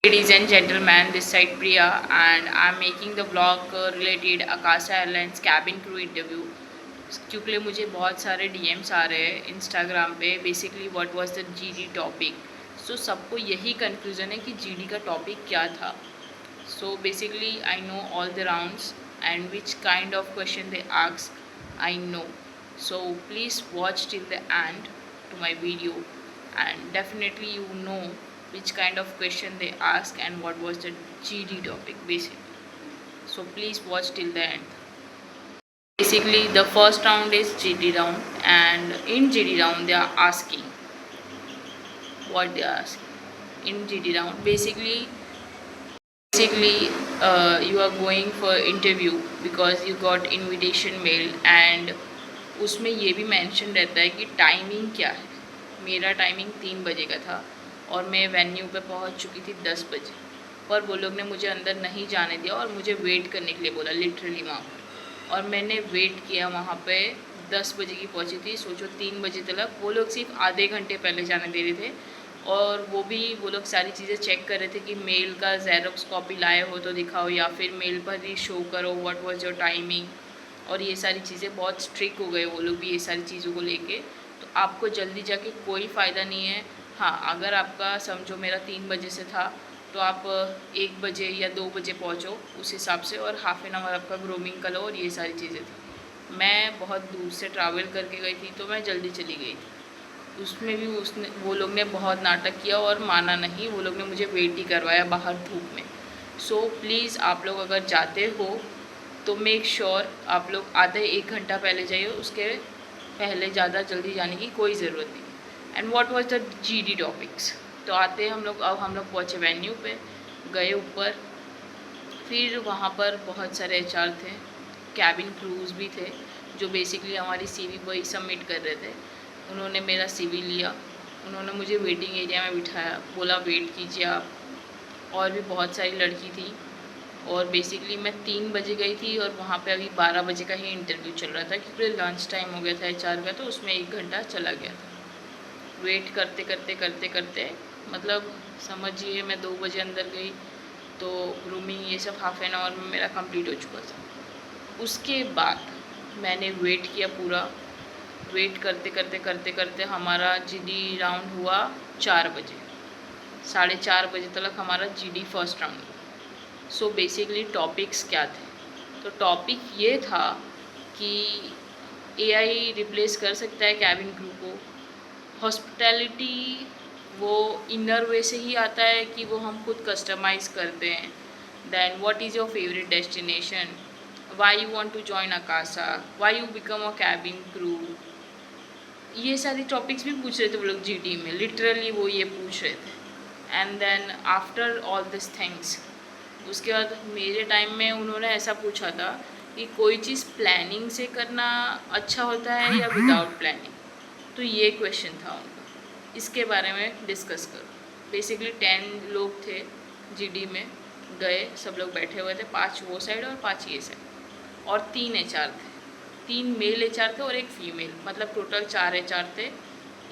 Ladies and gentlemen, this side Priya and I'm making the vlog related Akasa Airlines cabin crew interview क्योंकि मुझे बहुत सारे DMs आ रहे हैं इंस्टाग्राम पे basically what was the GD topic. So सबको यही कन्फ्यूज़न है कि जीडी का टॉपिक क्या था। So basically I know all the rounds and which kind of question they ask I know. So please watch till the end to my video and definitely you know which kind of question they ask and what was the GD topic basically. So please watch till the end. Basically the first round is GD round and in GD round they are asking what they are asking in GD round. Basically you are going for interview because you got invitation mail and उसमें ये भी mention रहता है कि timing क्या है। मेरा timing 3 बजे का था और मैं वेन्यू पे पहुंच चुकी थी 10 बजे, पर वो लोग ने मुझे अंदर नहीं जाने दिया और मुझे वेट करने के लिए बोला लिटरली वहाँ पर। और मैंने वेट किया वहाँ पे 10 बजे की पहुँची थी, सोचो 3 बजे तक। वो लोग सिर्फ आधे घंटे पहले जाने दे रहे थे और वो लोग सारी चीज़ें चेक कर रहे थे कि मेल का जेरोक्स कॉपी लाए हो तो दिखाओ या फिर मेल पर ही शो करो व्हाट वाज योर टाइमिंग। और ये सारी चीज़ें बहुत स्ट्रिक्ट हो गए वो लोग भी ये सारी चीज़ों को लेके। तो आपको जल्दी जाके कोई फ़ायदा नहीं है। हाँ, अगर आपका समझो मेरा 3 बजे से था तो आप 1 बजे या 2 बजे पहुँचो उस हिसाब से, और हाफ़ एन आवर आपका ग्रूमिंग का लो और ये सारी चीज़ें थी। मैं बहुत दूर से ट्रैवल करके गई थी तो मैं जल्दी चली गई थी। उसमें भी वो लोग ने बहुत नाटक किया और माना नहीं। वो लोग ने मुझे वेट ही करवाया बाहर धूप में। सो प्लीज़ आप लोग अगर जाते हो तो मेक श्योर आप लोग आधे 1 घंटा पहले जाइए, उसके पहले ज़्यादा जल्दी जाने की कोई ज़रूरत नहीं। And what was the GD topics. तो आते हम लोग पहुँचे वेन्यू पे, गए ऊपर। फिर वहाँ पर बहुत सारे एचआर थे, कैबिन क्रूज़ भी थे जो बेसिकली हमारी सीवी वही सबमिट कर रहे थे। उन्होंने मेरा सीवी लिया, उन्होंने मुझे वेटिंग एरिया में बिठाया, बोला वेट कीजिए आप। और भी बहुत सारी लड़की थी और बेसिकली मैं 3 बजे गई थी और वहाँ पे अभी 12 बजे का ही इंटरव्यू चल रहा था क्योंकि लंच टाइम हो गया था एचआर का, तो उसमें 1 घंटा चला गया था। वेट करते करते करते करते मतलब समझिए मैं 2 बजे अंदर गई तो ग्रूमिंग ये सब हाफ़ एन आवर में मेरा कंप्लीट हो चुका था। उसके बाद मैंने वेट किया पूरा। वेट करते करते करते करते हमारा जीडी राउंड हुआ 4 बजे, 4:30 बजे तक हमारा जीडी फर्स्ट राउंड हुआ। सो बेसिकली टॉपिक्स क्या थे, तो टॉपिक ये था कि एआई रिप्लेस कर सकता है कैबिन क्रू को। हॉस्पिटैलिटी वो इनर वे से ही आता है कि वो हम खुद कस्टमाइज़ करते हैं। Then what is your favourite destination, why you want to join Akasa, why you become a cabin crew. ये सारी टॉपिक्स भी पूछ रहे थे वो लोग जीडी में, लिटरली वो ये पूछ रहे थे। And then after all this things उसके बाद मेरे टाइम में उन्होंने ऐसा पूछा था कि कोई चीज़ प्लानिंग से करना अच्छा होता है या विदाउट प्लानिंग। तो ये क्वेश्चन था उनका, इसके बारे में डिस्कस करो। बेसिकली 10 लोग थे जीडी में, गए सब लोग बैठे हुए थे, 5 वो साइड और 5 ये साइड, और 3 एचआर थे, 3 मेल एचआर थे और 1 फीमेल, मतलब टोटल 4 एचआर थे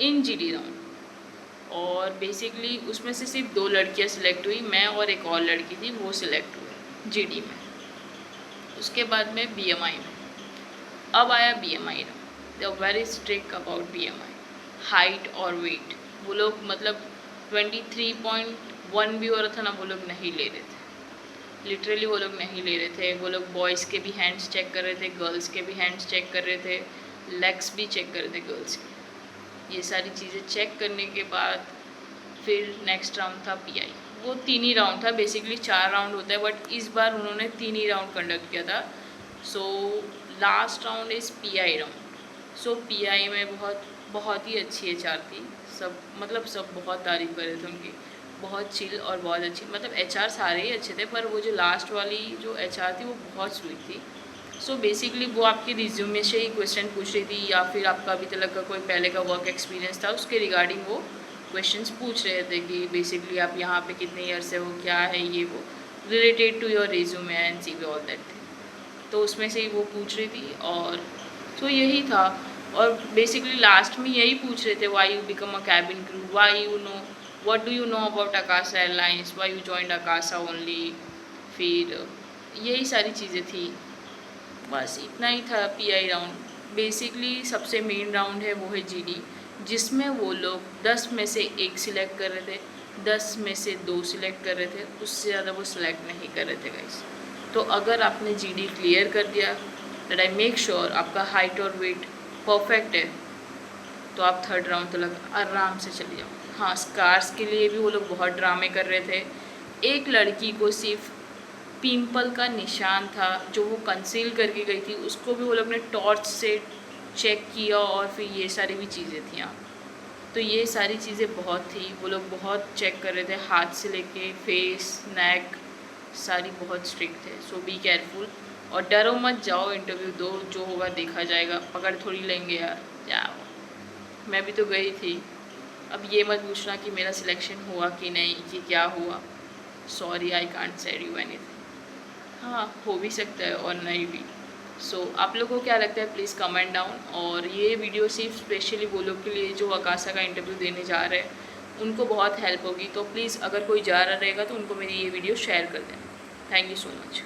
इन जीडी राउंड। और बेसिकली उसमें से सिर्फ 2 लड़कियां सिलेक्ट हुई, मैं और एक और लड़की थी, वो सिलेक्ट हुई जीडी में। उसके बाद में बीएमआई में, अब आया BMI round. They are very strict about BMI, height और वेट। वो लोग मतलब 23.1 भी हो रहा था ना, वो लोग नहीं ले रहे थे, लिटरली वो लोग नहीं ले रहे थे। वो लोग बॉयज़ के भी हैंड्स चेक कर रहे थे, गर्ल्स के भी हैंड्स चेक कर रहे थे, लेग्स भी चेक कर रहे थे गर्ल्स के। ये सारी चीज़ें चेक करने के बाद फिर नेक्स्ट राउंड था पीआई। वो 3 ही राउंड था, बेसिकली 4 राउंड होता है बट इस बार उन्होंने 3 ही राउंड कंडक्ट किया था। So last round is pi round. So pi में बहुत ही अच्छी एचआर थी, सब बहुत तारीफ़ कर रहे थे उनकी, बहुत चिल और बहुत अच्छी। मतलब एचआर सारे ही अच्छे थे पर वो जो लास्ट वाली जो एचआर थी वो बहुत स्वीट थी। सो बेसिकली वो आपके रिज्यूमे से ही क्वेश्चन पूछ रही थी या फिर आपका अभी तक का कोई पहले का वर्क एक्सपीरियंस था उसके रिगार्डिंग वो क्वेश्चंस पूछ रहे थे कि बेसिकली आप यहाँ पे कितने ईयर से हो, क्या है ये वो, related to your resume and CV all that thing. तो उसमें से ही वो पूछ रही थी और तो यही था। और बेसिकली लास्ट में यही पूछ रहे थे, why you become a cabin crew, why you know what do you know about Akasa airlines, why you joined Akasa only, फिर यही सारी चीज़ें थी। बस इतना ही था पीआई राउंड। बेसिकली सबसे मेन राउंड है वो है जीडी, जिसमें वो लोग 10 में से 1 सिलेक्ट कर रहे थे, 10 में से 2 सिलेक्ट कर रहे थे, उससे ज़्यादा वो सिलेक्ट नहीं कर रहे थे गाइस। तो अगर आपने जीडी क्लियर कर दिया, दैट आई मेक श्योर आपका हाइट और वेट परफेक्ट है, तो आप 3rd राउंड तक आराम से चले जाओ। हाँ, स्कार्स के लिए भी वो लोग बहुत ड्रामे कर रहे थे। एक लड़की को सिर्फ पिंपल का निशान था जो वो कंसील करके गई थी, उसको भी वो लोग ने टॉर्च से चेक किया, और फिर ये सारी भी चीज़ें थी। हाँ, तो ये सारी चीज़ें बहुत थी, वो लोग बहुत चेक कर रहे थे, हाथ से लेके फेस, नेक, सारी बहुत स्ट्रिक्ट थे। सो बी केयरफुल और डरो मत, जाओ इंटरव्यू दो, जो होगा देखा जाएगा, पकड़ थोड़ी लेंगे यार, जाओ। मैं भी तो गई थी। अब ये मत पूछना कि मेरा सिलेक्शन हुआ कि नहीं, कि क्या हुआ। Sorry, I can't say you anything. हाँ, हो भी सकता है और नहीं भी। सो आप लोगों को क्या लगता है, प्लीज़ कमेंट डाउन। और ये वीडियो सिर्फ स्पेशली वो लोग के लिए जो आकाशा का इंटरव्यू देने जा रहे हैं, उनको बहुत हेल्प होगी। तो प्लीज़ अगर कोई जा रहा रहेगा तो उनको मेरी ये वीडियो शेयर कर दें। Thank you so much.